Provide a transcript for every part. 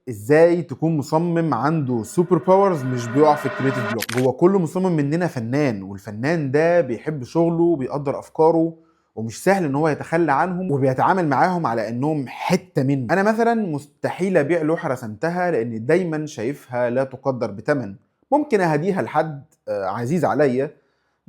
ازاي تكون مصمم عنده سوبر باورز مش بيقع في الكريتيف بلوك. هو كل مصمم مننا فنان، والفنان ده بيحب شغله وبيقدر افكاره، ومش سهل ان هو يتخلى عنهم وبيتعامل معاهم على انهم حته منه. انا مثلا مستحيل ابيع لوحه رسمتها لان دايما شايفها لا تقدر بثمن. ممكن اهديها لحد عزيز عليا،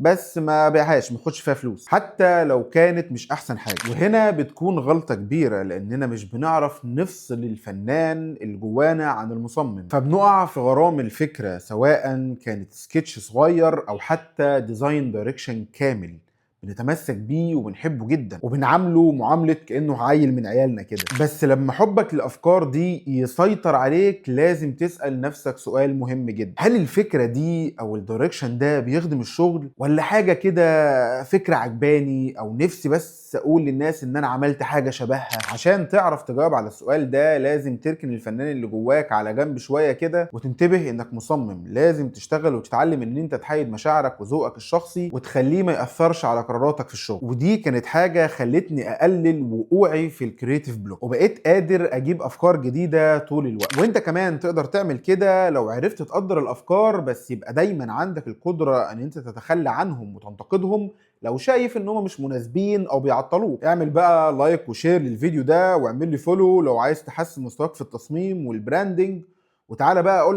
بس ما بيعهاش، ما اخدش فيها فلوس حتى لو كانت مش احسن حاجه. وهنا بتكون غلطه كبيره لاننا مش بنعرف نفصل الفنان اللي جوانا عن المصمم، فبنقع في غرام الفكره سواء كانت سكتش صغير او حتى ديزاين دايركشن كامل بنتمسك بيه وبنحبه جدا وبنعامله معامله كانه عيل من عيالنا كده. بس لما حبك للافكار دي يسيطر عليك لازم تسال نفسك سؤال مهم جدا: هل الفكره دي او الدايركشن ده بيخدم الشغل، ولا حاجه كده فكره عجباني او نفسي بس اقول للناس ان انا عملت حاجه شبهها؟ عشان تعرف تجاوب على السؤال ده لازم تركن الفنان اللي جواك على جنب شويه كده وتنتبه انك مصمم. لازم تشتغل وتتعلم ان انت تحيد مشاعرك وذوقك الشخصي وتخليه ما ياثرش على قراراتك في الشغل. ودي كانت حاجه خلتني اقلل وقوعي في الكرييتيف بلوك، وبقيت قادر اجيب افكار جديده طول الوقت. وانت كمان تقدر تعمل كده لو عرفت تقدر الافكار، بس يبقى دايما عندك القدره ان انت تتخلى عنهم وتنتقدهم لو شايف ان هم مش مناسبين او بيعطلوك. اعمل بقى لايك وشير للفيديو ده واعمل لي فولو لو عايز تحسن مستواك في التصميم والبراندنج. وتعالى بقى اقول لك